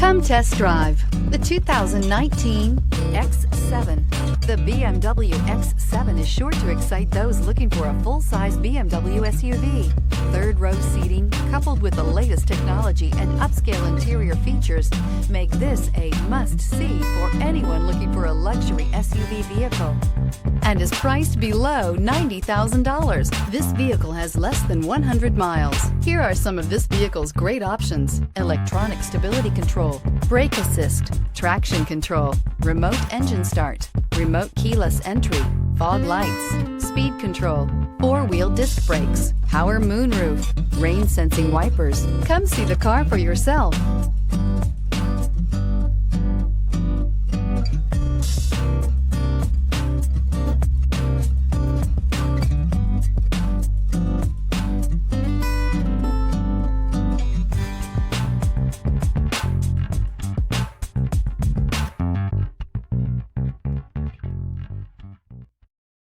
Come test drive the 2019 X7. The BMW X7 is sure to excite those looking for a full-size BMW SUV. Third-row seating, coupled with the latest technology and upscale interior features, make this a must-see for anyone looking for a luxury SUV vehicle, and is priced below $90,000. This vehicle has less than 100 miles. Here are some of this vehicle's great options: electronic stability control, brake assist, traction control, remote engine start, remote keyless entry, fog lights, speed control, four-wheel disc brakes, power moonroof, rain sensing wipers. Come see the car for yourself.